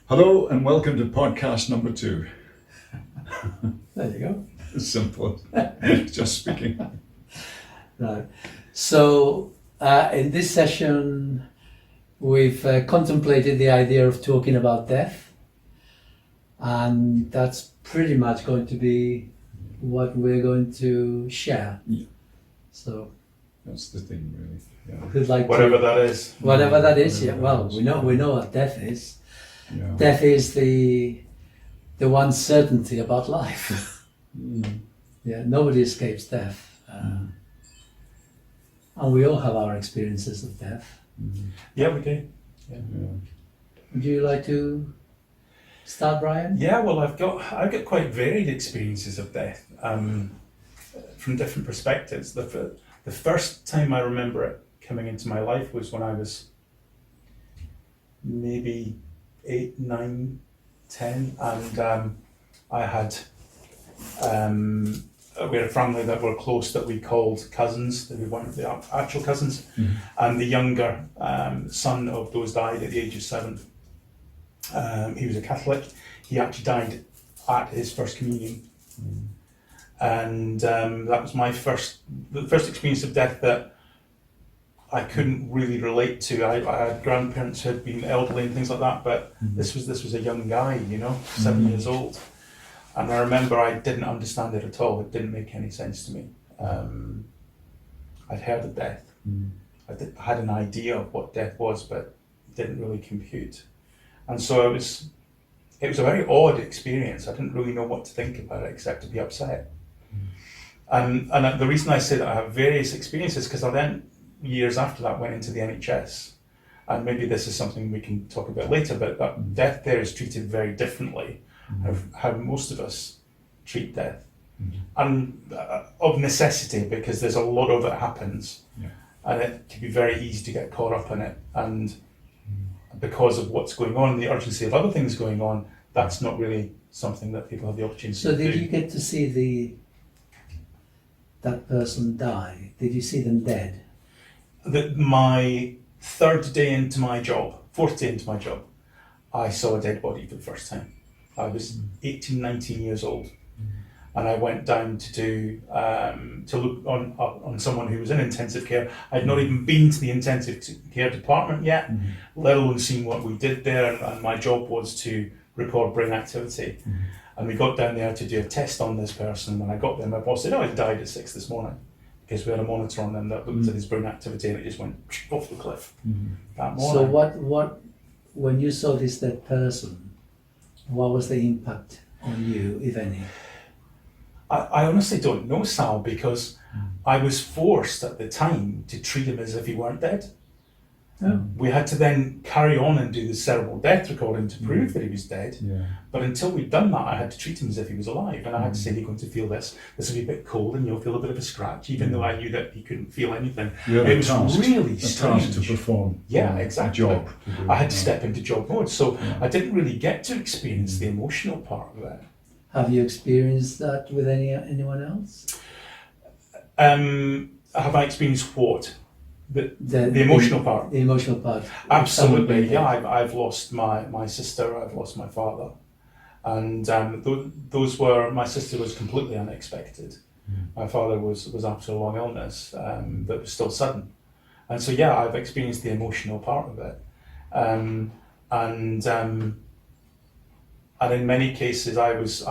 Hello and welcome to podcast number 2. There you go. It's simple. Just speaking. Right. So in this session, we've contemplated the idea of talking about death, and that's pretty much going to be what we're going to share. Yeah. So That's the thing, really. Yeah. who'd like Whatever that is. whatever that is, yeah. Whatever Well, that is. we know what death is. Yeah. Death is the one certainty about life. Mm. Yeah, nobody escapes death, and we all have our experiences of death. Mm. Yeah, we do. Yeah. Would you like to start, Brian? Yeah, well, I've got quite varied experiences of death from different perspectives. The first time I remember it coming into my life was when I was maybe 8, 9, 10, and I had we had a family that were close that we called cousins. They weren't the actual cousins, and the younger son of those died at the age of 7. He was a Catholic. He actually died at his first communion, and that was the first experience of death that I couldn't really relate to. I had grandparents who had been elderly and things like that, but this was a young guy, 7 years old. And I remember I didn't understand it at all. It didn't make any sense to me. I'd heard of death. I had an idea of what death was, but it didn't really compute. And so it was a very odd experience. I didn't really know what to think about it except to be upset. And the reason I say that I have various experiences because I then, years after that, went into the NHS. And maybe this is something we can talk about later, but that death there is treated very differently. How most of us treat death, and of necessity, because there's a lot of it happens, and it can be very easy to get caught up in it, and because of what's going on, the urgency of other things going on, that's not really something that people have the opportunity So to did do. you get to see that person die? Did you see them dead? My 3rd day into my job, 4th day into my job, I saw a dead body for the first time. I was 18, 19 years old, and I went down to look on someone who was in intensive care. I'd not even been to the intensive care department yet, let alone seen what we did there, and my job was to record brain activity. And we got down there to do a test on this person. When I got there, my boss said, "Oh, he died at 6 this morning," because we had a monitor on them that looked at his brain activity, and it just went off the cliff that morning. So what when you saw this dead person, what was the impact on you, if any? I honestly don't know, Sal, because I was forced at the time to treat him as if he weren't dead. Oh. We had to then carry on and do the cerebral death recording to prove that he was dead. Yeah. But until we'd done that, I had to treat him as if he was alive. And I had to say, "You're going to feel this. This will be a bit cold and you'll feel a bit of a scratch," even though I knew that he couldn't feel anything. You had It a was task, really a strange. task to perform. Yeah, exactly. A job. To do. I had to step into job mode. So Yeah. I didn't really get to experience the emotional part of it. Have you experienced that with anyone else? Have I experienced what? The emotional part? The emotional part. Absolutely, yeah. Someone I've lost my sister, I've lost my father. And those were, my sister was completely unexpected. My father was after a long illness, but was still sudden. And so, yeah, I've experienced the emotional part of it. And in many cases, I was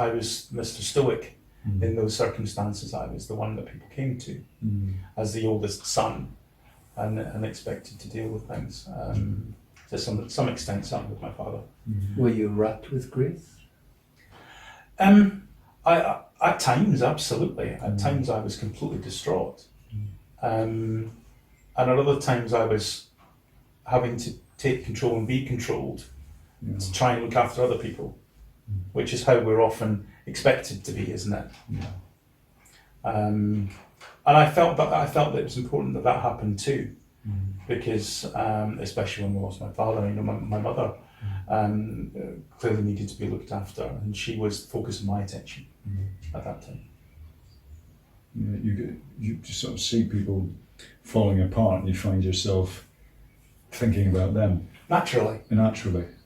Mr. Stoic in those circumstances. I was the one that people came to as the oldest son, and expected to deal with things. To some extent, certainly with my father. Were you racked with grief? I at times, absolutely. At times, I was completely distraught, and at other times, I was having to take control and be controlled to try and look after other people, which is how we're often expected to be, isn't it? And I felt that it was important that happened too, because especially when we lost my father, my mother clearly needed to be looked after, and she was the focus of my attention at that time. You just sort of see people falling apart, and you find yourself thinking about them Naturally.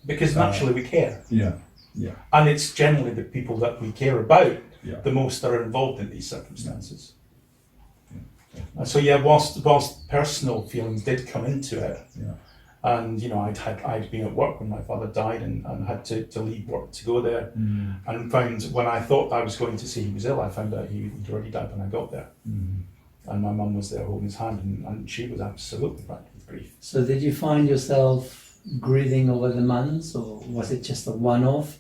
because naturally we care. Yeah, yeah, And it's generally the people that we care about yeah. the most that are involved in these circumstances. Yeah. And so yeah, whilst personal feelings did come into it, Yeah. and I'd been at work when my father died and had to leave work to go there, and found when I thought I was going to see he was ill, I found out he'd already died when I got there. And my mum was there holding his hand, and she was absolutely racked with grief. So did you find yourself grieving over the months, or was it just a one-off?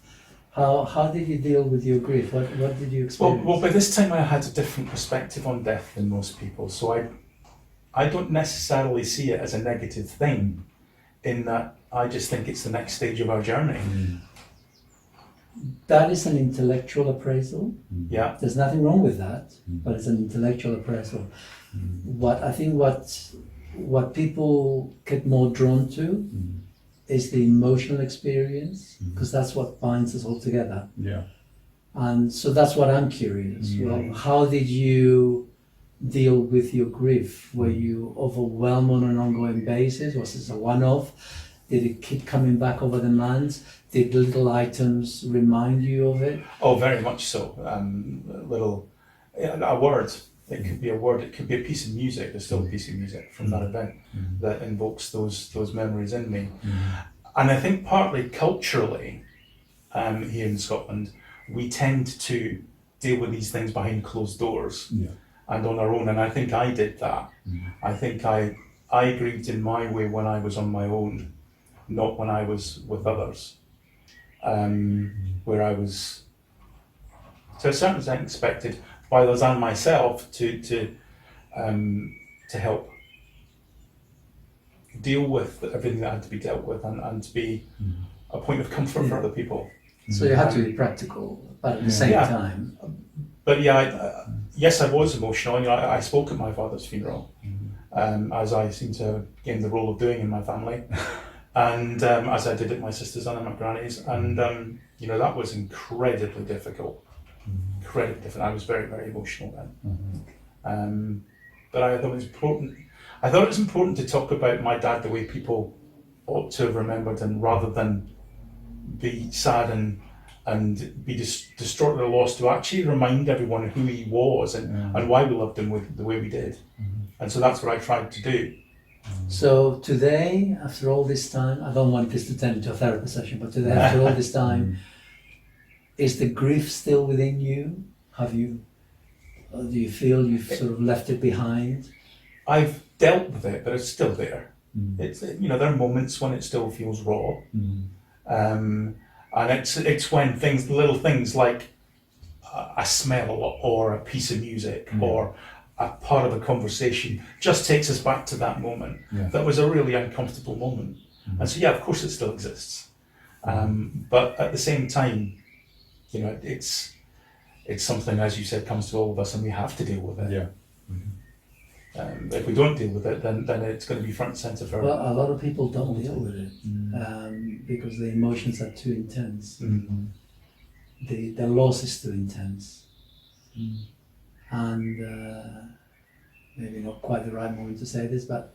How did you deal with your grief? What did you experience? Well, by this time I had a different perspective on death than most people, so I don't necessarily see it as a negative thing, in that I just think it's the next stage of our journey. That is an intellectual appraisal. Yeah. There's nothing wrong with that, but it's an intellectual appraisal. What people get more drawn to is the emotional experience, because that's what binds us all together. Yeah. And so that's what I'm curious. Well, how did you deal with your grief? Were you overwhelmed on an ongoing basis? Was this a one-off? Did it keep coming back over the months? Did little items remind you of it? Oh, very much so. A word. It could be a word. It could be a piece of music. There's still a piece of music from that event that invokes those memories in me. And I think partly culturally, here in Scotland, we tend to deal with these things behind closed doors and on our own. And I think I did that. I think I grieved in my way when I was on my own, not when I was with others. Where I was, to a certain extent, expected by others and myself to help deal with everything that had to be dealt with and to be a point of comfort for other people. So you had to be practical, but at the same time. But yeah, yes, I was emotional. I spoke at my father's funeral, as I seem to gain the role of doing in my family. And as I did at my sister's and at my granny's, and that was incredibly difficult. Incredibly difficult. I was very, very emotional then. But I thought it was important. I thought it was important to talk about my dad the way people ought to have remembered him, rather than be sad and be distraught at the loss, to actually remind everyone who he was and why we loved him the way we did. And so that's what I tried to do. So today, after all this time, I don't want this to turn into a therapy session, but today, after all this time, is the grief still within you? Do you feel you've sort of left it behind? I've dealt with it, but it's still there. It's there are moments when it still feels raw, and it's when little things like a smell or a piece of music or a part of a conversation just takes us back to that moment. That was a really uncomfortable moment, and so of course it still exists. But at the same time, it's something, as you said, comes to all of us, and we have to deal with it. Yeah. If we don't deal with it, then it's going to be front and centre for. Well, a lot of people don't deal with it because the emotions are too intense. The loss is too intense, and maybe not quite the right moment to say this, but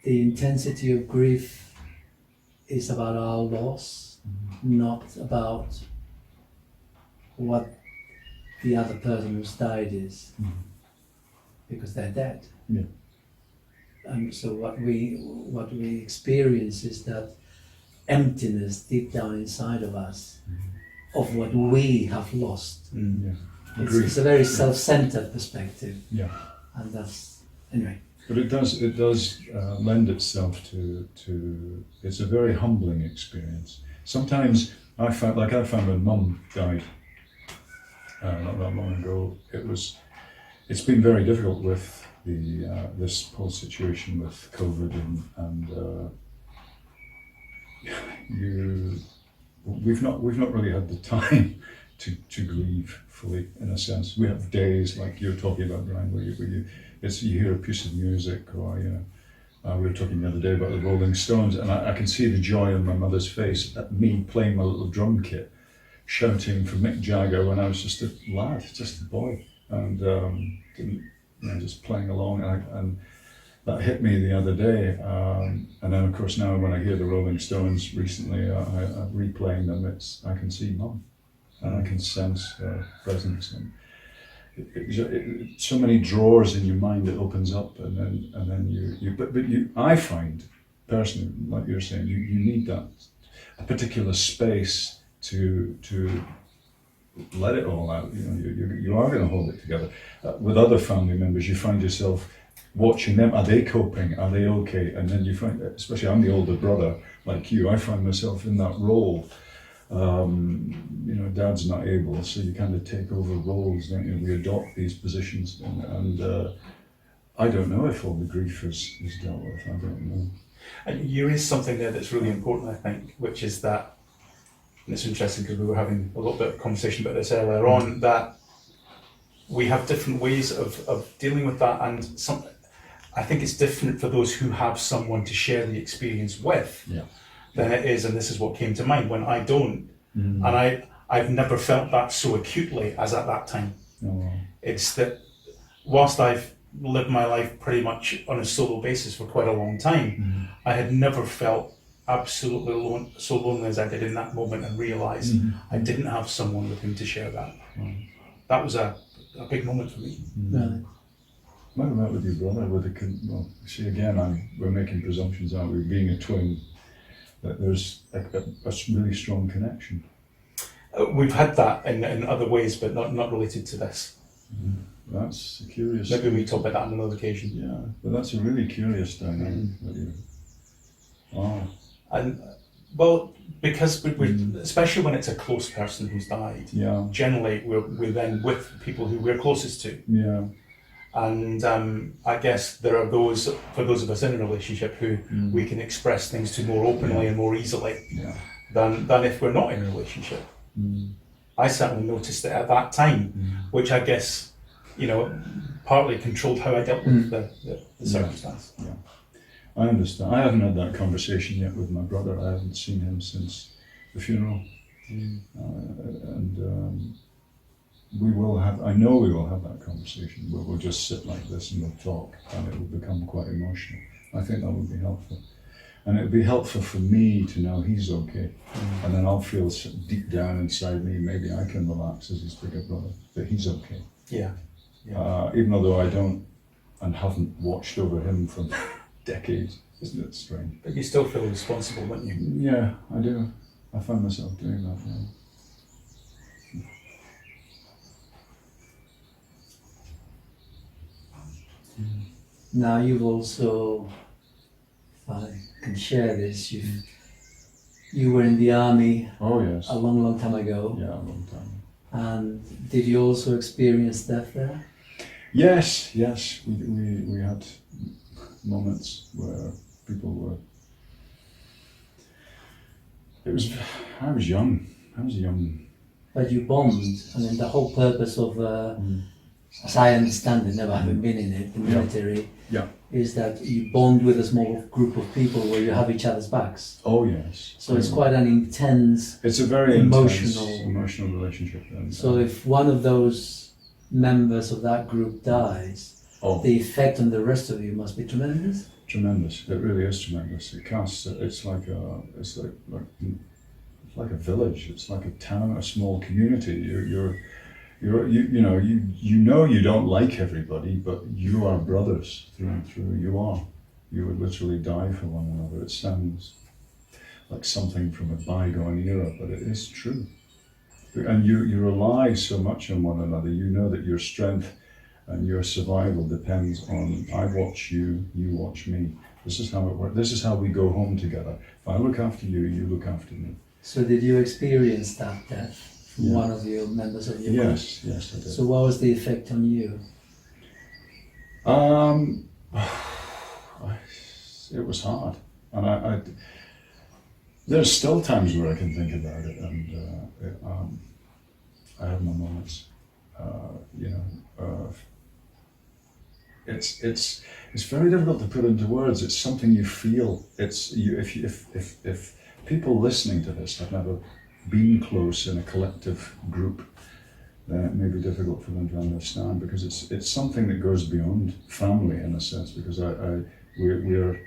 the intensity of grief is about our loss, not about what the other person who's died is, because they're dead. And so what we experience is that emptiness deep down inside of us of what we have lost. It's a very self-centered perspective. And that's, anyway. But it does lend itself to it's a very humbling experience. Sometimes I found when Mum died not that long ago, it's been very difficult with this whole situation with COVID and we've not really had the time to grieve fully, in a sense. We have days like you're talking about, Brian, where you hear a piece of music, or we were talking the other day about the Rolling Stones, and I can see the joy on my mother's face at me playing my little drum kit, shouting for Mick Jagger when I was just a lad, just a boy, and just playing along, that hit me the other day. And then, of course, now when I hear the Rolling Stones recently, I'm replaying them. I can see Mum, and I can sense her presence. And so many drawers in your mind that opens up, and then you. I find personally, like you're saying, you need that a particular space to let it all out. You are going to hold it together. With other family members, you find yourself watching them. Are they coping? Are they okay? And then you find, especially I'm the older brother like you, I find myself in that role. Dad's not able, so you kind of take over roles, don't you? We adopt these positions, and I don't know if all the grief is dealt with. I don't know. And you raised something there that's really important, I think, which is that, and it's interesting because we were having a little bit of conversation about this earlier on, that we have different ways of dealing with that, and I think it's different for those who have someone to share the experience with than it is, and this is what came to mind, when I don't. And I've never felt that so acutely as at that time. Oh, wow. It's that whilst I've lived my life pretty much on a solo basis for quite a long time, I had never felt absolutely so lonely as I did in that moment, and realised I didn't have someone with whom to share that. That was a big moment for me. Right. Might have met with your brother see again, we're making presumptions, aren't we, being a twin, that there's a really strong connection. We've had that in other ways, but not related to this. That's a curious. Maybe we talk about that on another occasion. Yeah, but that's a really curious dynamic. Wow. And well, because we especially when it's a close person who's died, generally we're then with people who we're closest to. Yeah. And I guess there are for those of us in a relationship who we can express things to more openly and more easily than if we're not in a relationship. I certainly noticed it at that time, which I guess, partly controlled how I dealt with the circumstance. Yeah, I understand. I haven't had that conversation yet with my brother. I haven't seen him since the funeral. We will have, I know we will have that conversation, where we'll just sit like this and we'll talk, and it will become quite emotional. I think that would be helpful. And it would be helpful for me to know he's okay. And then I'll feel deep down inside me, maybe I can relax as his bigger brother, that he's okay. Yeah. Even although I don't and haven't watched over him for decades. Isn't it strange? But you still feel responsible, don't you? Yeah, I do. I find myself doing that now. Now you've also, if I can share this, you were in the army Oh yes. a long time ago. Yeah, a long time. And did you also experience death there? Yes. We had moments where people were. I was young. But you bombed. I mean, the whole purpose of, as I understand it, never having been in it, the military, is that you bond with a small group of people where you have each other's backs. Oh yes. So it's quite an intense. It's a very emotional relationship. Then. So if one of those members of that group dies, the effect on the rest of you must be tremendous. Tremendous. It really is tremendous. It casts. It's like a village. It's like a town, a small community. You don't like everybody, but you are brothers through and through. You would literally die for one another. It sounds like something from a bygone era, but it is true. And you rely so much on one another. You know that your strength and your survival depends on, I watch you, you watch me. This is how it works. This is how we go home together. If I look after you, you look after me. So did you experience that death from one of your members of your group? Yes, I did. So what was the effect on you? It was hard. And I there's still times where I can think about it, and I have my moments. It's very difficult to put into words. It's something you feel. If people listening to this have never been close in a collective group, then it may be difficult for them to understand, because it's something that goes beyond family in a sense, because we're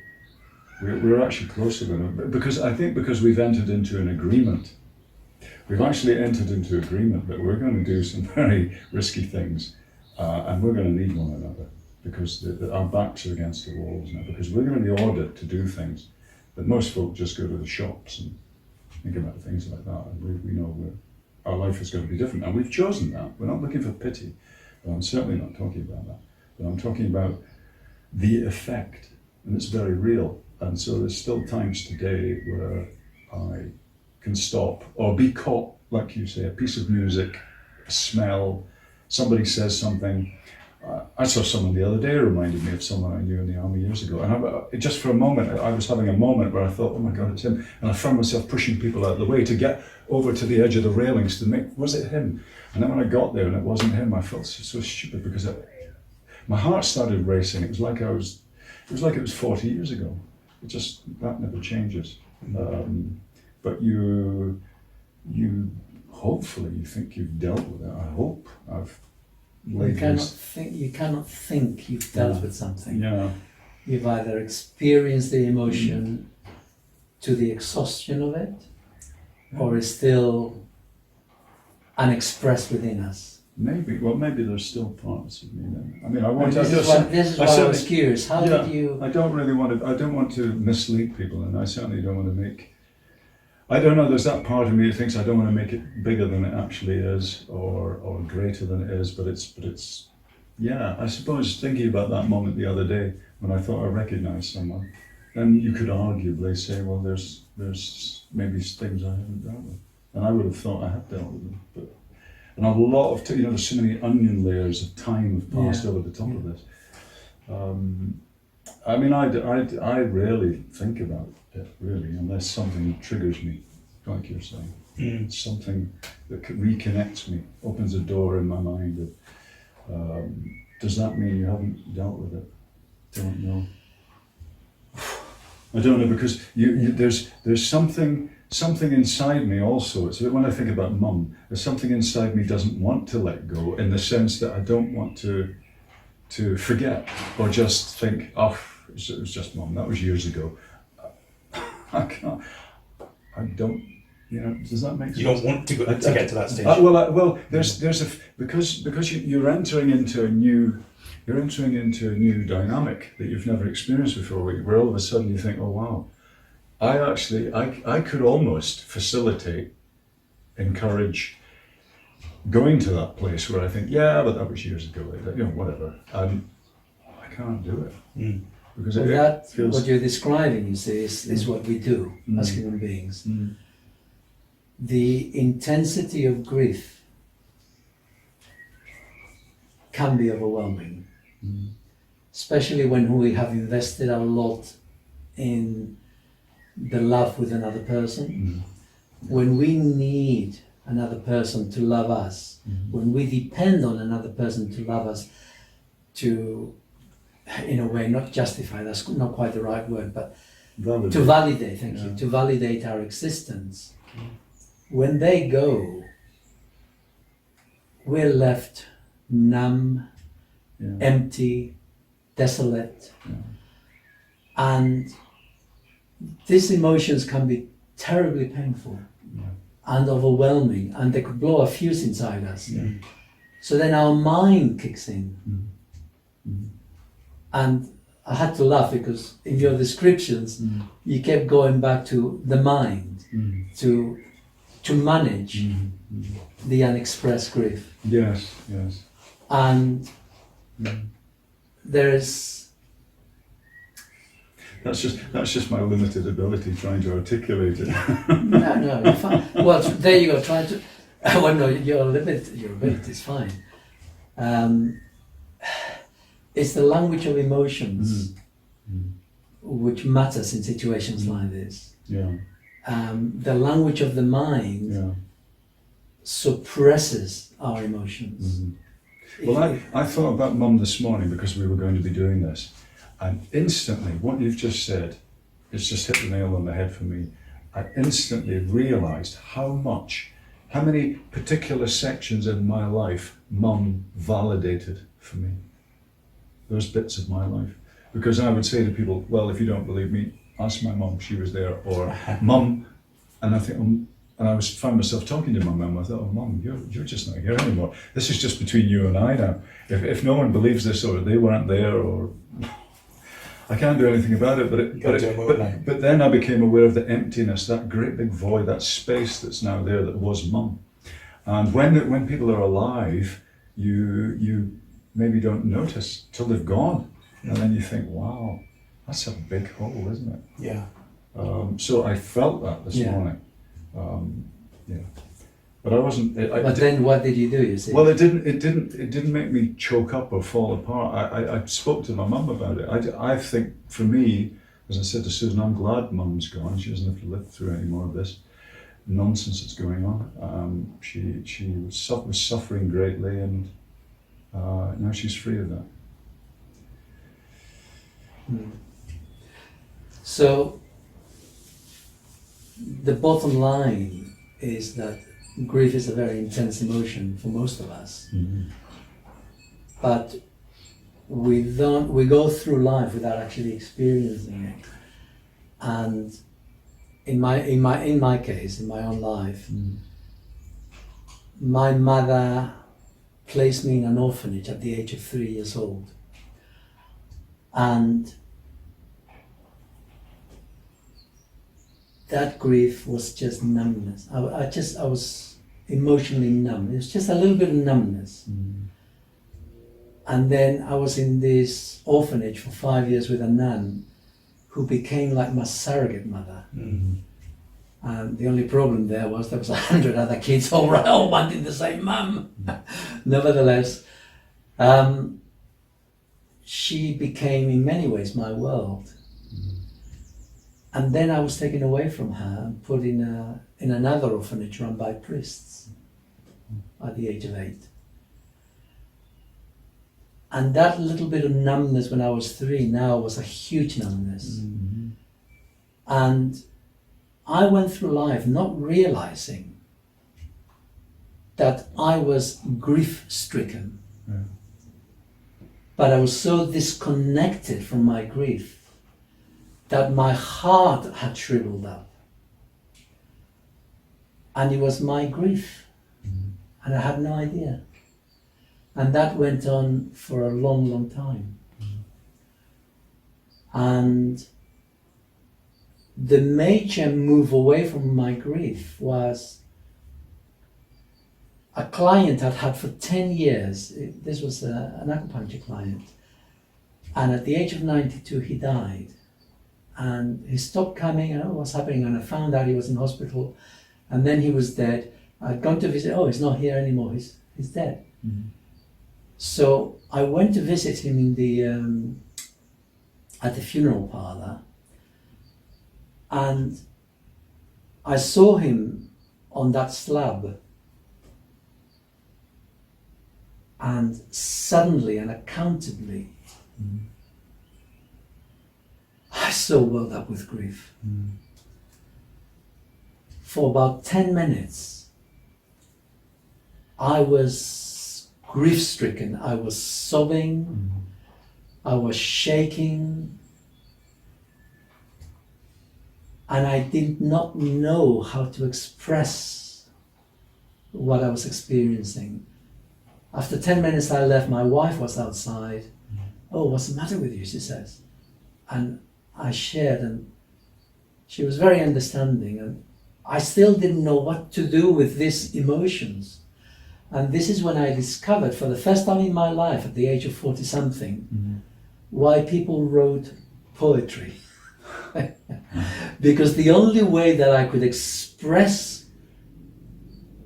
actually closer than them. Because I think because we've entered into an agreement, we've actually entered into agreement that we're going to do some very risky things, and we're going to need one another, because our backs are against the walls now, because we're going to be ordered to do things that most folk just go to the shops and think about things like that, and we know our life is going to be different, and we've chosen that. We're not looking for pity, but I'm certainly not talking about that. But I'm talking about the effect, and it's very real. And so there's still times today where I can stop or be caught, like you say, a piece of music, a smell, somebody says something. I saw someone the other day who reminded me of someone I knew in the army years ago, and just for a moment, I was having a moment where I thought, oh my God, it's him, and I found myself pushing people out of the way to get over to the edge of the railings to make, was it him? And then when I got there and it wasn't him, I felt so stupid, because my heart started racing. It was like it was 40 years ago. It just, that never changes. But you hopefully, you think you've dealt with it. I hope I've You cannot think you've dealt with something. Yeah. You've either experienced the emotion to the exhaustion of it, or it's still unexpressed within us. Maybe there's still parts of me then. I mean, This is why I was curious. How did you? I don't want to mislead people, and I certainly don't want to make. I don't know. There's that part of me that thinks I don't want to make it bigger than it actually is, or greater than it is. But it's. Yeah, I suppose thinking about that moment the other day when I thought I recognised someone, then you could arguably say, well, there's maybe things I haven't dealt with, and I would have thought I had dealt with them, but. And a lot of, there's so many onion layers of time have passed over the top of this. I mean, I rarely think about it, really, unless something triggers me, like you're saying. Something that reconnects me, opens a door in my mind. Does that mean you haven't dealt with it? Don't know. I don't know, because there's something inside me also. So when I think about Mum, there's something inside me doesn't want to let go, in the sense that I don't want to forget, or just think, oh, it was just Mum, that was years ago. I don't, does that make sense? You don't want to get to that stage. Because you're entering into a new dynamic that you've never experienced before, where all of a sudden you think, oh wow, I could almost facilitate, encourage going to that place where I think, yeah, but that was years ago, whatever. I can't do it. Because it feels... What you're describing, you see, is what we do as human beings. The intensity of grief can be overwhelming, especially when we have invested a lot in the love with another person. When we need another person to love us, when we depend on another person to love us, to, in a way, not justify, that's not quite the right word, but to validate, to validate our existence. When they go, we're left numb, empty, desolate, and these emotions can be terribly painful and overwhelming, and they could blow a fuse inside us. So then our mind kicks in. And I had to laugh, because in your descriptions, you kept going back to the mind, to manage the unexpressed grief. Yes. And there's... That's just my limited ability trying to articulate it. No, you're fine. Well, there you go, trying to... Well, no, your ability is fine. It's the language of emotions which matters in situations like this. The language of the mind suppresses our emotions. Well, I thought about Mum this morning, because we were going to be doing this, and instantly, what you've just said, it's just hit the nail on the head for me. I instantly realised how much how many particular sections in my life Mum validated for me? Those bits of my life. Because I would say to people, well, if you don't believe me, ask my mum, she was there, or Mum, and I think, and I found myself talking to my mum. I thought, oh, Mum, you're just not here anymore. This is just between you and I now. If no one believes this, or they weren't there, or I can't do anything about it. But then I became aware of the emptiness, that great big void, that space that's now there that was Mum. And when people are alive, you maybe don't notice till they've gone, and then you think, wow, that's a big hole, isn't it? Yeah. So I felt that this morning. Yeah, but I wasn't. Then what did you do? You see? Well, it didn't make me choke up or fall apart. I spoke to my mum about it. I think for me, as I said to Susan, I'm glad Mum's gone. She doesn't have to live through any more of this nonsense that's going on. She was suffering greatly, and now she's free of that. So the bottom line is that grief is a very intense emotion for most of us. Mm-hmm. But we go through life without actually experiencing it. And in my case, in my own life, my mother placed me in an orphanage at the age of 3 years old. And that grief was just numbness. I was emotionally numb. It was just a little bit of numbness. And then I was in this orphanage for 5 years with a nun who became like my surrogate mother. And the only problem there was 100 other kids all wanting the same mum. Nevertheless, she became in many ways my world. And then I was taken away from her and put in another orphanage run by priests at the age of 8. And that little bit of numbness when I was 3 now was a huge numbness. And I went through life not realizing that I was grief-stricken. But I was so disconnected from my grief that my heart had shriveled up. And it was my grief. And I had no idea. And that went on for a long, long time. And the major move away from my grief was a client I'd had for 10 years. This was an acupuncture client. And at the age of 92, he died. And he stopped coming, I don't know what's happening, and I found out he was in hospital, and then he was dead. I'd gone to visit, he's not here anymore, he's dead. So I went to visit him in at the funeral parlour, and I saw him on that slab, and suddenly, unaccountably, I so welled up with grief. For about 10 minutes, I was grief-stricken. I was sobbing, I was shaking, and I did not know how to express what I was experiencing. After 10 minutes I left, my wife was outside. Oh, what's the matter with you, she says. And I shared, and she was very understanding, and I still didn't know what to do with these emotions. And this is when I discovered, for the first time in my life, at the age of 40-something, why people wrote poetry. Because the only way that I could express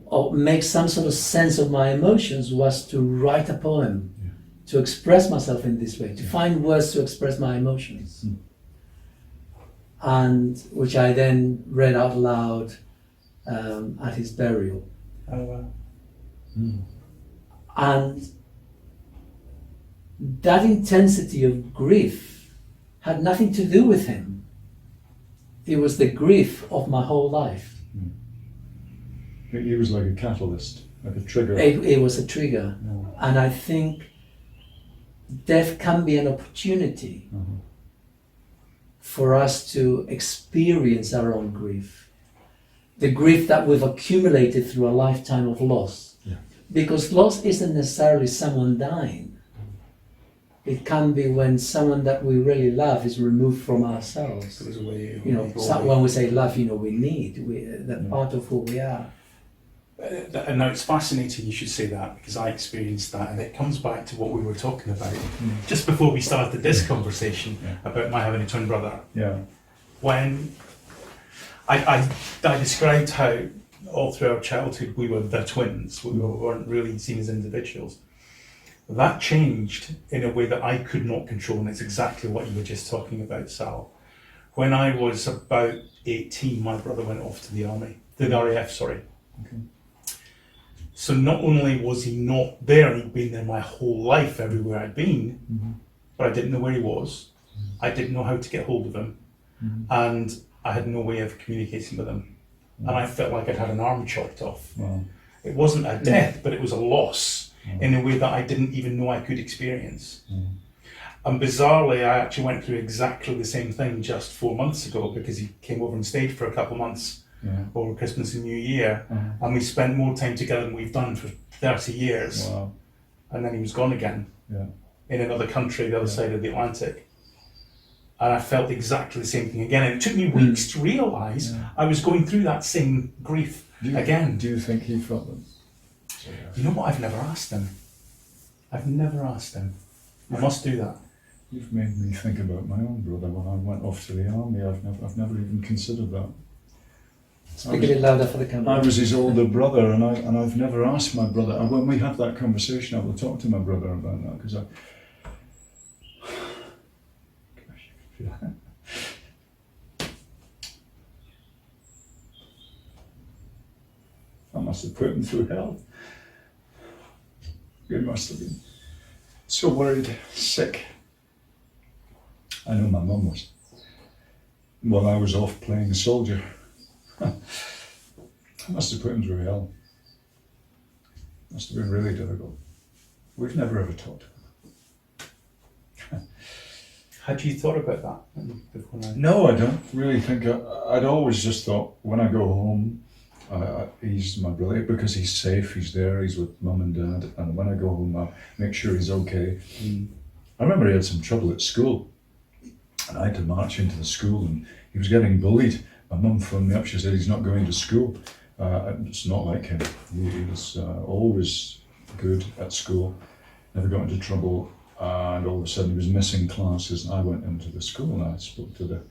or make some sort of sense of my emotions was to write a poem, to express myself in this way, to find words to express my emotions. And which I then read out loud at his burial. Oh, wow. And that intensity of grief had nothing to do with him. It was the grief of my whole life. He was like a catalyst, like a trigger. It was a trigger. Yeah. And I think death can be an opportunity for us to experience our own grief. The grief that we've accumulated through a lifetime of loss. Yeah. Because loss isn't necessarily someone dying. It can be when someone that we really love is removed from ourselves. Goes away, You know, when we say love, you know, we need, that part of who we are. And now it's fascinating you should say that, because I experienced that, and it comes back to what we were talking about just before we started this conversation about my having a twin brother. Yeah. When I described how all through our childhood we were the twins, we weren't really seen as individuals. That changed in a way that I could not control, and it's exactly what you were just talking about, Sal. When I was about 18, my brother went off to the army, the RAF, sorry. Okay. So not only was he not there, he'd been there my whole life, everywhere I'd been, but I didn't know where he was. I didn't know how to get hold of him, and I had no way of communicating with him. And I felt like I'd had an arm chopped off. Wow. It wasn't a death, but it was a loss in a way that I didn't even know I could experience. And bizarrely, I actually went through exactly the same thing just 4 months ago, because he came over and stayed for a couple of months over Christmas and New Year, and we spent more time together than we've done for 30 years. Wow. And then he was gone again in another country, the other side of the Atlantic. And I felt exactly the same thing again. And it took me weeks to realise I was going through that same grief again. Do you think he felt that? You know what? I've never asked him. I've never asked him. I must do that. You've made me think about my own brother when I went off to the army. I've never even considered that. Speak a bit louder for the camera. I was his older brother, and I've never asked my brother. And when we have that conversation, I will talk to my brother about that, because I must have put him through hell. He must have been so worried, sick. I know my mum was. While I was off playing soldier, I must have put him through hell. Must have been really difficult. We've never ever talked about it. Had you thought about that before now? No, I don't really think. I'd always just thought when I go home, he's my brother because he's safe, he's there, he's with mum and dad, and when I go home, I make sure he's okay. I remember he had some trouble at school, and I had to march into the school, and he was getting bullied. My mum phoned me up, she said he's not going to school. It's not like him. He was always good at school, never got into trouble, and all of a sudden he was missing classes, and I went into the school and I spoke to the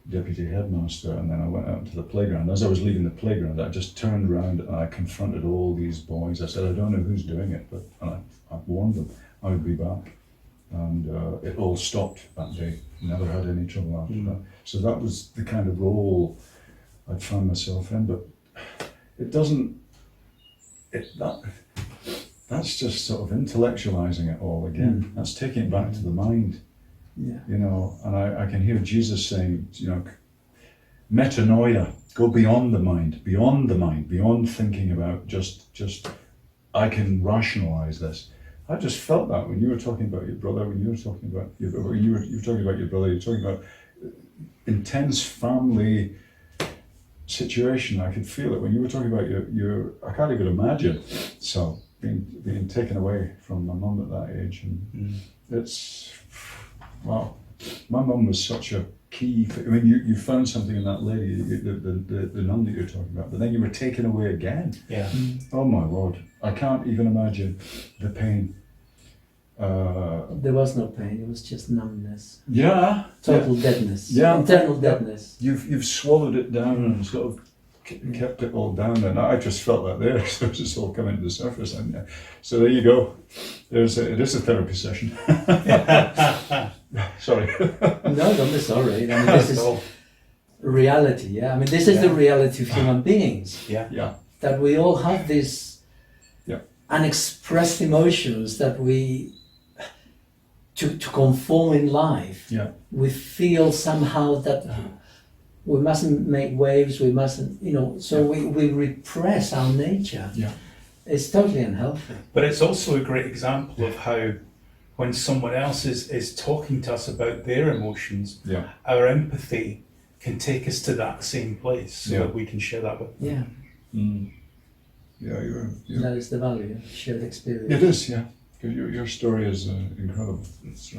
deputy headmaster, and then I went out to the playground. As I was leaving the playground, I just turned around and I confronted all these boys. I said, I don't know who's doing it, but I warned them I would be back. And it all stopped that day. Never had any trouble after that. So that was the kind of role I'd found myself in, but it doesn't, that's just sort of intellectualizing it all again. That's taking it back to the mind. Yeah. You know, and I can hear Jesus saying, you know, metanoia, go beyond the mind, beyond thinking about just I can rationalize this. I just felt that when you were talking about your brother, when you were talking about you were talking about your brother, you're talking about intense family situation. I could feel it when you were talking about your I can't even imagine. So being taken away from my mum at that age, and it's wow. My mum was such a key. I mean, you found something in that lady, the nun that you're talking about, but then you were taken away again. Yeah. Oh my Lord, I can't even imagine the pain. There was no pain, it was just numbness. Yeah. Total deadness. Yeah. Internal deadness. You've swallowed it down and sort of kept it all down, and I just felt that there, so it's just all coming to the surface. And so there you go. It is a therapy session. Sorry. No, don't be sorry. I mean, this is reality. Yeah. I mean, this is the reality of human beings. Yeah. That we all have these unexpressed emotions that we, to conform in life, Yeah. we feel somehow that We mustn't make waves. We mustn't, So we repress our nature. Yeah. It's totally unhealthy. But it's also a great example of how when someone else is talking to us about their emotions, Yeah. our empathy can take us to that same place so Yeah. that we can share that with them. Yeah, Mm. Yeah, you're that is the value of shared experience. it is, yeah. 'Cause your story is incredible. It's,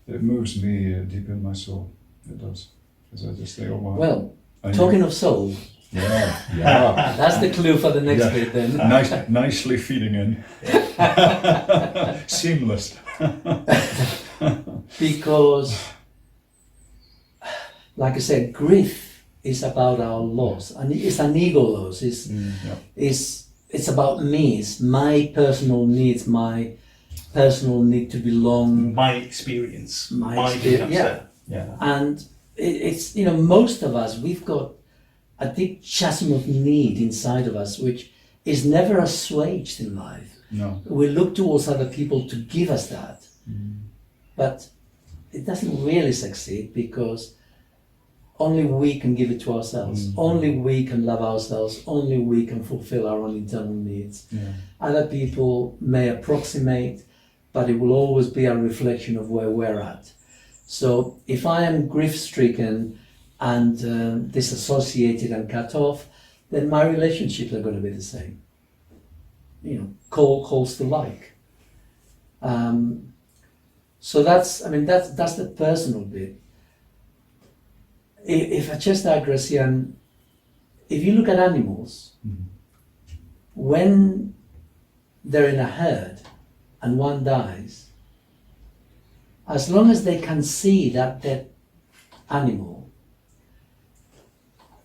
it moves me deep in my soul. It does. Because I just say, oh wow. Well, I talking of soul, yeah, yeah. that's the clue for the next Yeah. bit then. Nicely feeding in. Seamless. Because, like I said, grief is about our loss, and it's an ego loss. It's about me. It's my personal needs, my personal need to belong, My experience, My my experience, being upset. Yeah. and it's most of us, we've got a deep chasm of need inside of us, which is never assuaged in life. No. We look towards other people to give us that, but it doesn't really succeed because only we can give it to ourselves. Only we can love ourselves. Only we can fulfill our own internal needs. Yeah. Other people may approximate, but it will always be a reflection of where we're at. So if I am grief-stricken and disassociated and cut off, then my relationships are going to be the same. Calls to like. So that's the personal bit. If I just digress here, and if you look at animals, when they're in a herd and one dies, as long as they can see that dead animal,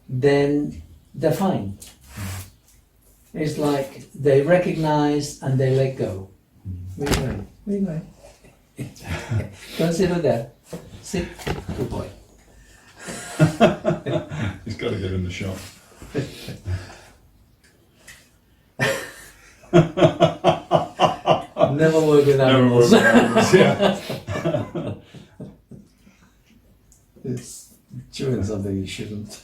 then they're fine. It's like they recognize and they let go. Where are you going? Where are you going? Go and sit over there. Sit. Good boy. He's got to get in the shop. Never work with animals. Yeah. It's doing something you shouldn't.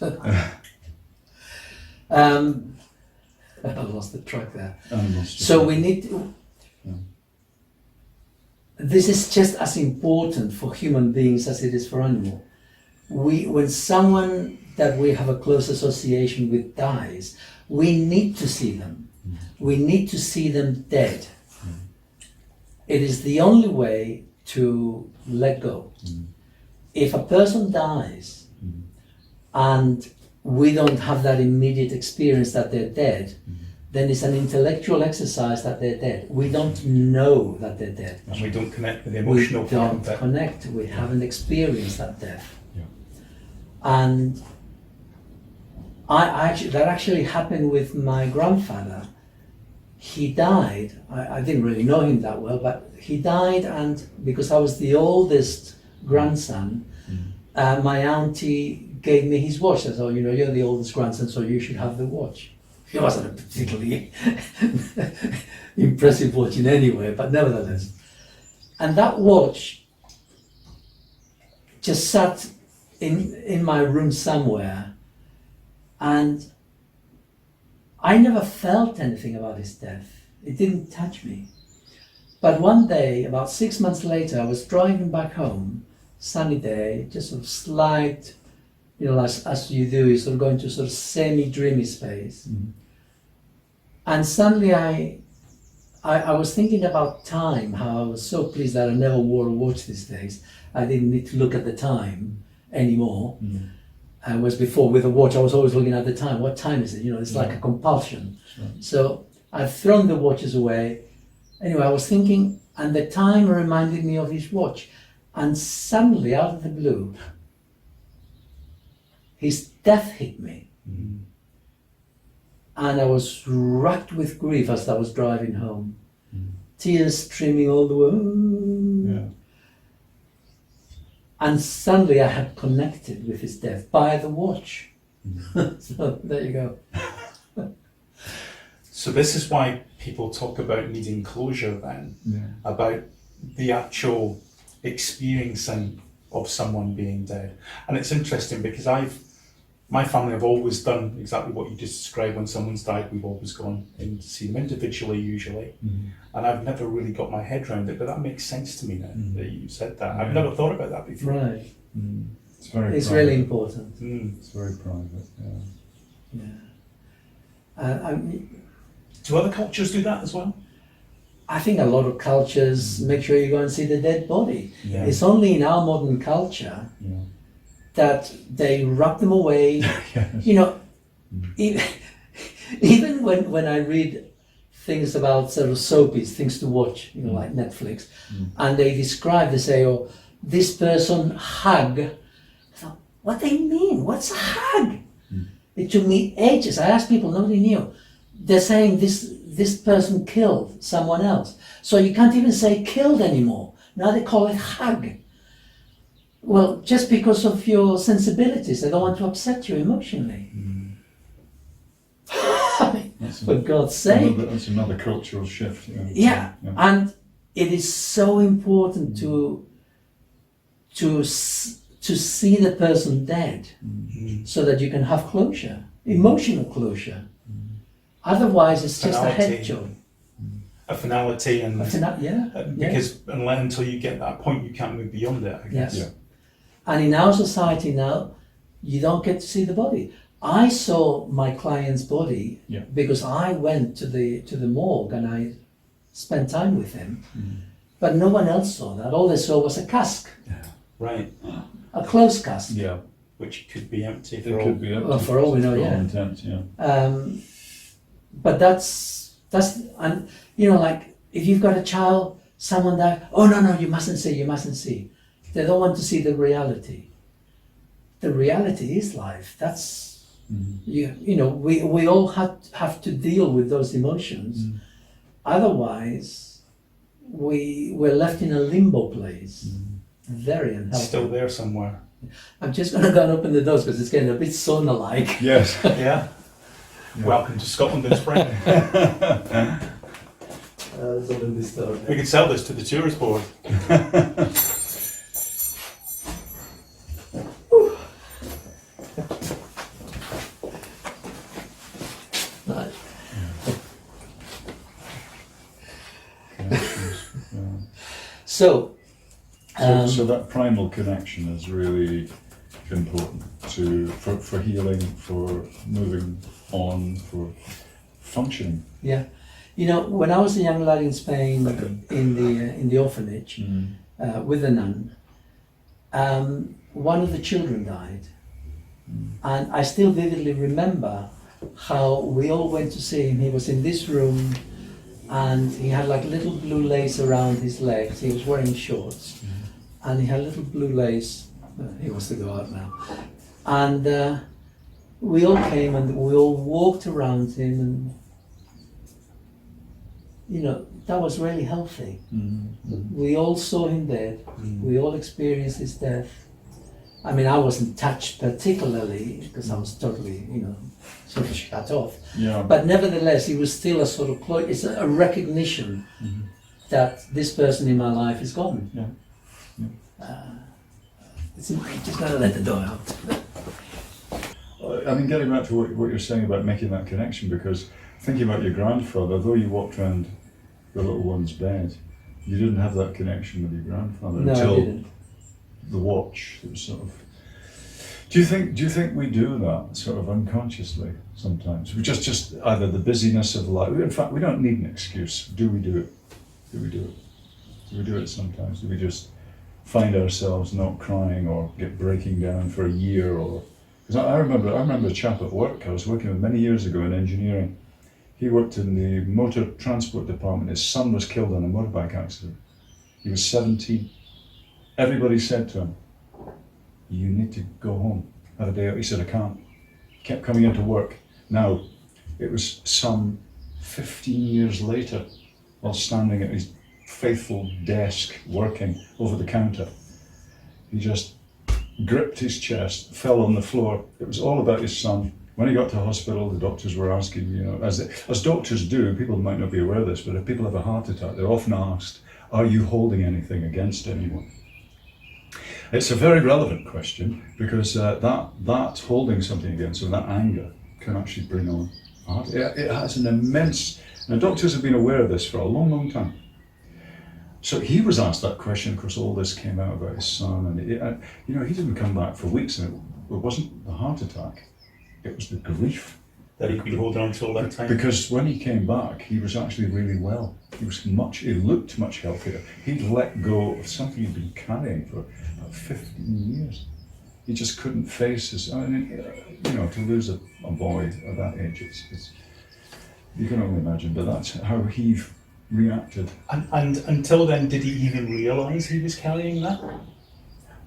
I lost the track there. So we need to, this is just as important for human beings as it is for animals. When someone that we have a close association with dies, we need to see them. We need to see them dead. It is the only way to let go. If a person dies and we don't have that immediate experience that they're dead, then it's an intellectual exercise that they're dead. We don't know that they're dead. And we don't connect with the emotional We part don't of it. connect. We haven't experienced that death. Yeah. And that actually happened with my grandfather. He died. I didn't really know him that well, but he died, and because I was the oldest grandson, my auntie gave me his watch. I said, you're the oldest grandson, so you should have the watch. It wasn't a particularly impressive watch in any way, but nevertheless. And that watch just sat in my room somewhere, and I never felt anything about his death. It didn't touch me. But one day, about 6 months later, I was driving back home, sunny day, just sort of slight, as you do, you sort of go into sort of semi-dreamy space. And suddenly I was thinking about time, how I was so pleased that I never wore a watch these days. I didn't need to look at the time anymore. Whereas before with a watch, I was always looking at the time. What time is it? It's like a compulsion. Right. So I've thrown the watches away. Anyway, I was thinking, and the time reminded me of his watch. And suddenly, out of the blue, his death hit me. And I was racked with grief as I was driving home. Tears streaming all the way. Yeah. And suddenly I had connected with his death by the watch. So there you go. So this is why people talk about needing closure then, about the actual experiencing of someone being dead. And it's interesting because my family have always done exactly what you just described. When someone's died, we've always gone in to see them individually, usually. And I've never really got my head around it, but that makes sense to me now that you said that. I've never thought about that before. Right. It's very It's private. really important. It's very private, yeah. Yeah. Do other cultures do that as well? I think a lot of cultures make sure you go and see the dead body. Yeah. It's only in our modern culture Yeah. that they wrap them away. Yes. You know, even when I read things about sort of soapies, things to watch, you know, like Netflix, and they say, oh, this person hug. I thought, what they mean? What's a hug? It took me ages. I asked people, nobody knew. They're saying this person killed someone else. So you can't even say killed anymore. Now they call it hug. Well, just because of your sensibilities, they don't want to upset you emotionally. I mean, for God's sake. That's another cultural shift. Yeah, and it is so important to see the person dead, so that you can have closure, emotional closure. Otherwise, it's just a head job. A finality, and because until you get that point, you can't move beyond it, I guess. Yes. And in our society now, you don't get to see the body. I saw my client's body because I went to the morgue and I spent time with him. But no one else saw that. All they saw was a cask. Right. A closed cask. Yeah. Which could be empty. Well, for all we know, yeah. Intent, yeah. But that's and you know, like if you've got a child, someone died. Oh no, you mustn't see. They don't want to see the reality. The reality is life. That's you know, we all have to deal with those emotions. Otherwise, we're left in a limbo place. Very unhealthy. Still there somewhere. I'm just going to go and open the doors because it's getting a bit sauna-like. Yes. Yeah. Welcome to Scotland in spring. We could sell this to the tourist board. Right. So that primal connection is really important for healing, for moving on, for functioning. Yeah, you know, when I was a young lad in Spain, in the orphanage with a nun, one of the children died, and I still vividly remember how we all went to see him. He was in this room, and he had like little blue lace around his legs. He was wearing shorts, and he had little blue lace. He wants to go out now, and we all came and we all walked around him, and you know, that was really healthy. We all saw him dead. We all experienced his death. I mean, I wasn't touched particularly because I was totally, you know, sort of shut off. Yeah. But nevertheless, it was still a sort of it's a recognition that this person in my life is gone. Yeah. You just gotta let the door out. I mean, getting back to what you're saying about making that connection, because thinking about your grandfather, though you walked around the little one's bed, you didn't have that connection with your grandfather until I didn't. the watch. It was sort of. Do you think we do that sort of unconsciously sometimes? We just either the busyness of life. In fact, we don't need an excuse. Do we do it? Do we do it sometimes? Do we just find ourselves not crying or breaking down for a year? Or because I remember a chap at work I was working with many years ago in engineering. He worked in the motor transport department. His son was killed in a motorbike accident. He was 17. Everybody said to him, "You need to go home, have a day out." He said, "I can't." Kept coming into work. Now, it was some 15 years later, while standing at his faithful desk working over the counter, he just gripped his chest, fell on the floor. It was all about his son. When he got to hospital, the doctors were asking, you know, as doctors do, people might not be aware of this, but if people have a heart attack, they're often asked, "Are you holding anything against anyone?" It's a very relevant question because that holding something against, so that anger can actually bring on heart. It has an immense. Now, doctors have been aware of this for a long, long time. So he was asked that question. Of course, all this came out about his son, and he didn't come back for weeks, and it wasn't the heart attack; it was the grief that he'd been holding on to all that time. Because when he came back, he was actually really well. He looked much healthier. He'd let go of something he'd been carrying for about 15 years. He just couldn't face his. To lose a boy at that age, it's you can only imagine. But that's how he reacted. And until then, did he even realise he was carrying that?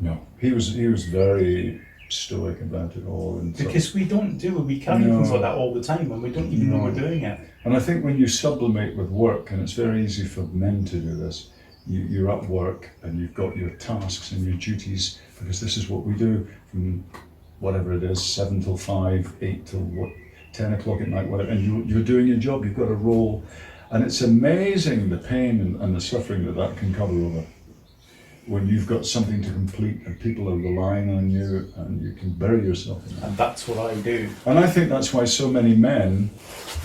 No, he was very stoic about it all. And because we carry things like that all the time, and we don't even know we're doing it. And I think when you sublimate with work, and it's very easy for men to do this, you're at work and you've got your tasks and your duties, because this is what we do from whatever it is, 7 till 5, 8 till 10 o'clock at night, whatever, and you're doing your job, you've got a role. And it's amazing the pain and the suffering that can cover over when you've got something to complete and people are relying on you and you can bury yourself in that. And that's what I do. And I think that's why so many men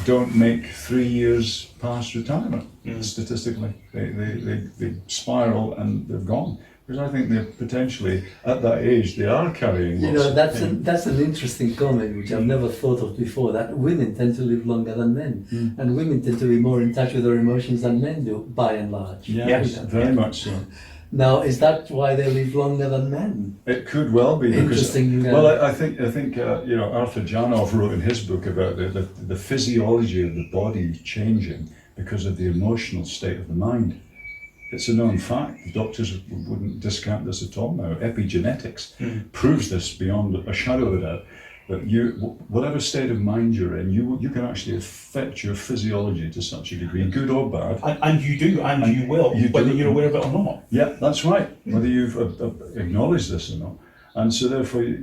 don't make 3 years past retirement, statistically. They spiral and they're gone. Because I think they're potentially, at that age, they are carrying lots of pain. That's an interesting comment, which I've never thought of before, that women tend to live longer than men. And women tend to be more in touch with their emotions than men do, by and large. Yes, very much so. Now, is that why they live longer than men? It could well be. Interesting. Well, I think Arthur Janov wrote in his book about the physiology of the body changing because of the emotional state of the mind. It's a known fact. The doctors wouldn't discount this at all now. Epigenetics proves this beyond a shadow of a doubt. That whatever state of mind you're in, you can actually affect your physiology to such a degree, good or bad. And you do, and you will, whether you're aware of it or not. Yeah, that's right. Whether you've acknowledged this or not. And so therefore we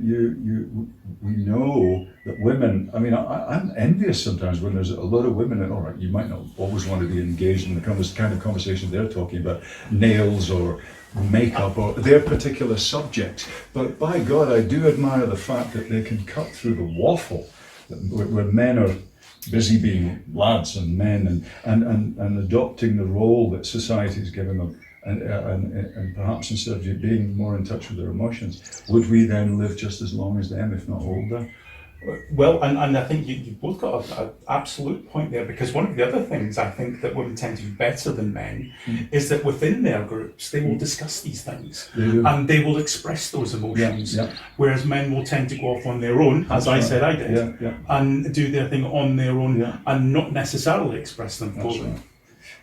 know that women, I'm envious sometimes when there's a lot of women, and all right, you might not always want to be engaged in the kind of conversation they're talking about, nails or makeup or their particular subjects. But by God, I do admire the fact that they can cut through the waffle where men are busy being lads and men and adopting the role that society's given them. And perhaps instead of being more in touch with their emotions, would we then live just as long as them, if not older? Well, and I think you've both got an absolute point there, because one of the other things I think that women tend to do better than men is that within their groups they will discuss these things and they will express those emotions, whereas men will tend to go off on their own, as I said I did, and do their thing on their own and not necessarily express them fully. Right.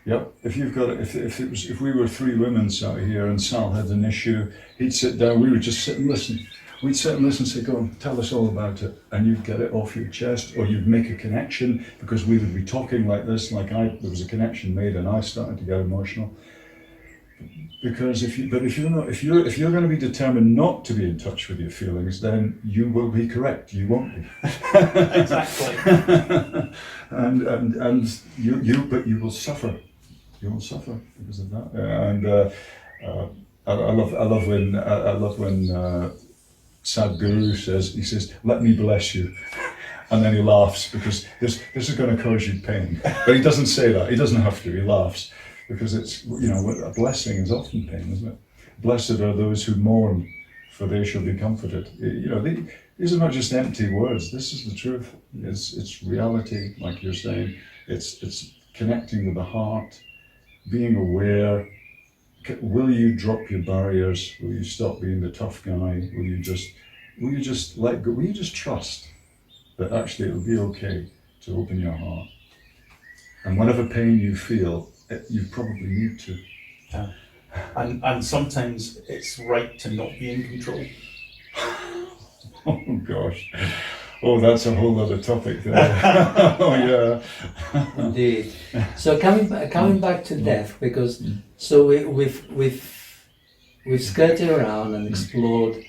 Yep. If we were 3 women sat here and Sal had an issue, he'd sit down. We would just sit and listen. We'd sit and listen and say, "Go on, tell us all about it," and you'd get it off your chest, or you'd make a connection because we would be talking like this. There was a connection made, and I started to get emotional. Because if you're going to be determined not to be in touch with your feelings, then you will be correct. You won't be. Exactly. But you will suffer. You will suffer because of that. I love when Sadhguru says, "Let me bless you," and then he laughs because this is going to cause you pain. But he doesn't say that. He doesn't have to. He laughs. Because it's, a blessing is often pain, isn't it? Blessed are those who mourn, for they shall be comforted. These are not just empty words. This is the truth. It's reality, like you're saying. It's connecting with the heart, being aware. Will you drop your barriers? Will you stop being the tough guy? Will you just let go? Will you just trust that actually it'll be okay to open your heart? And whatever pain you feel, you probably need to. And sometimes it's right to not be in control. Oh gosh. Oh, that's a whole other topic there. Oh yeah. Indeed. So coming back to death, because so we've skirted around and explored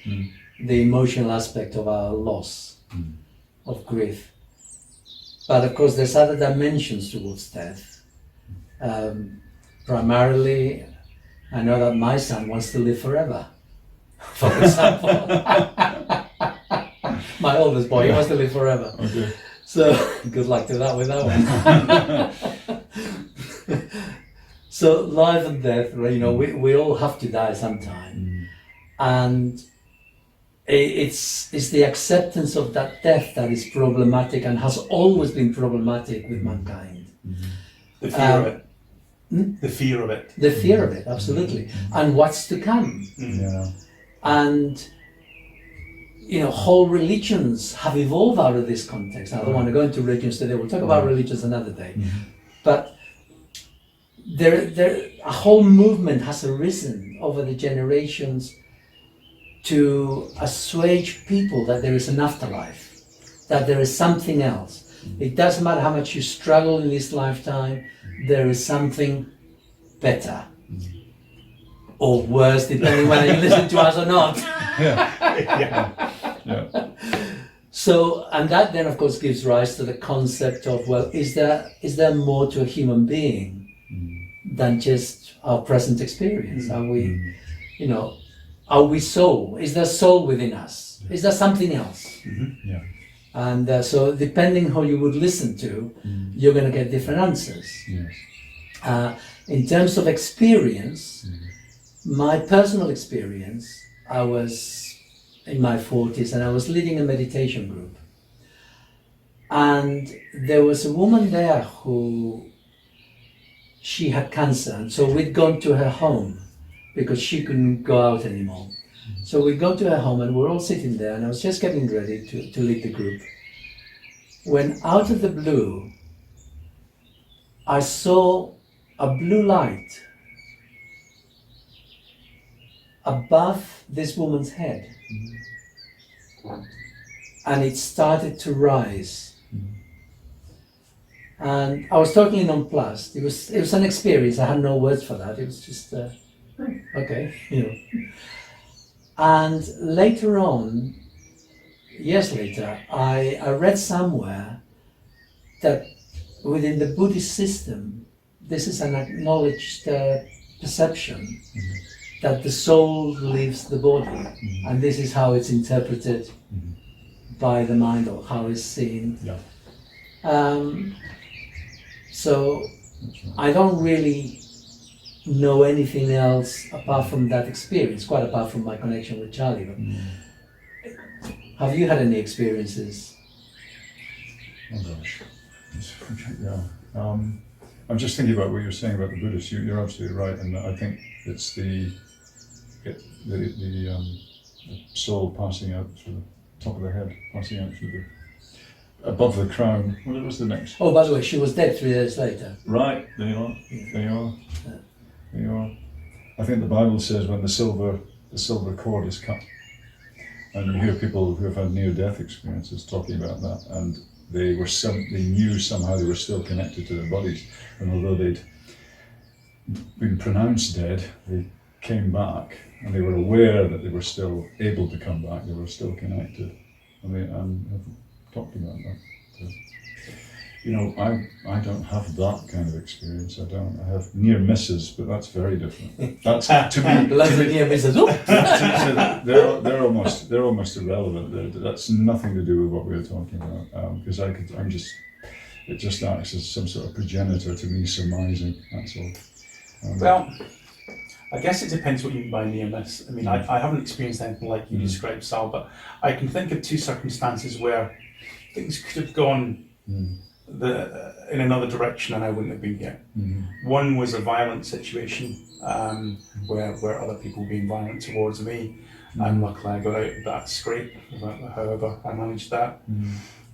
the emotional aspect of our loss, of grief. But of course there's other dimensions towards death. Primarily, I know that my son wants to live forever. for example. My oldest boy, he wants to live forever. Okay. So good luck to that with that one. So life and death, right, we all have to die sometime, and it's the acceptance of that death that is problematic and has always been problematic with mankind. The fear of it. The fear of it. The fear of it, absolutely, and what's to come. Yeah. And whole religions have evolved out of this context. I don't want to go into religions today. We'll talk about religions another day. But a whole movement has arisen over the generations to assuage people that there is an afterlife, that there is something else. It doesn't matter how much you struggle in this lifetime, there is something better. Or worse, depending whether you listen to us or not. Yeah. So, and that then of course gives rise to the concept of, well, is there more to a human being than just our present experience? Are we, are we soul? Is there soul within us? Is there something else? Yeah. And so depending how you would listen to, you're going to get different answers. Yes. In terms of experience, my personal experience, I was in my 40s and I was leading a meditation group. And there was a woman there she had cancer. And so we'd gone to her home because she couldn't go out anymore. So we'd gone to her home and we're all sitting there and I was just getting ready to lead the group. When out of the blue, I saw a blue light above this woman's head, and it started to rise. And I was totally nonplussed. It was an experience. I had no words for that. It was just okay, And later on, years later, I read somewhere that within the Buddhist system, this is an acknowledged perception that the soul leaves the body, and this is how it's interpreted by the mind, or how it's seen. Yeah. So I don't really know anything else apart from that experience, quite apart from my connection with Charlie. But have you had any experiences? Oh gosh. Yeah. I'm just thinking about what you're saying about the Buddhists. You're absolutely right, and I think it's the soul passing out through the top of the head, passing out through the above the crown. What was the next? Oh, by the way, she was dead 3 days later. Right, there you are. There you are. There you are. I think the Bible says when the silver cord is cut, and you hear people who have had near-death experiences talking about that, and they knew somehow they were still connected to their bodies, and although they'd been pronounced dead, they came back, and they were aware that they were still able to come back. They were still connected, and they have talked about that. So, I don't have that kind of experience. I have near misses, but that's very different. That's to me. Near misses. They're almost irrelevant. That's nothing to do with what we were talking about. Because it just acts as some sort of progenitor to me surmising. That's all. Well, I guess it depends what you mean by near miss. I mean, I haven't experienced anything like you described, Sal, but I can think of two circumstances where things could have gone in another direction and I wouldn't have been here. One was a violent situation where other people were being violent towards me, and luckily I got out of that scrape, however I managed that.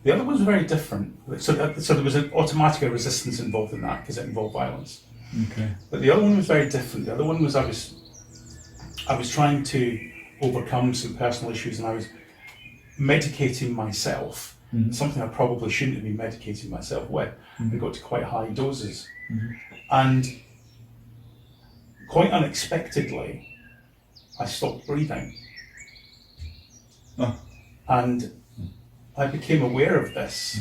The other was very different. So there was an automatic resistance involved in that because it involved violence. Okay. But the other one was very different. The other one was I was trying to overcome some personal issues, and I was medicating myself, something I probably shouldn't have been medicating myself with. I got to quite high doses. And quite unexpectedly, I stopped breathing. And I became aware of this.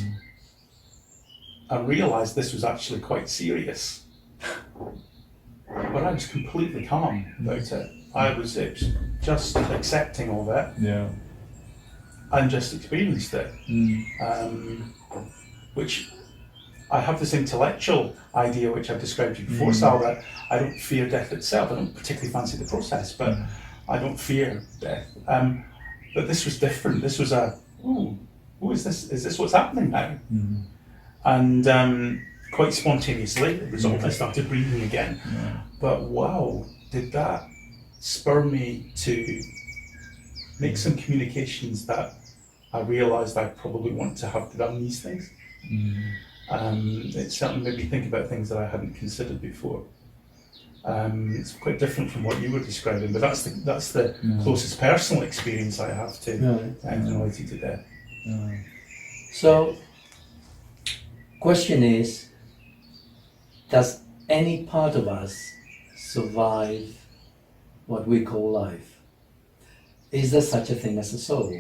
I realised this was actually quite serious. But I was completely calm about it. It was just accepting all that Yeah. and just experienced it. Which I have this intellectual idea which I've described to you before, Sal, that I don't fear death itself. I don't particularly fancy the process, but I don't fear death. But this was different. This was is this? Is this what's happening now? And quite spontaneously, the result, I started breathing again. But wow, did that spur me to make some communications that I realised I probably want to have done these things. It certainly made me think about things that I hadn't considered before. It's quite different from what you were describing, but that's the closest personal experience I have to anxiety to death. So, question is, does any part of us survive what we call life? Is there such a thing as a soul?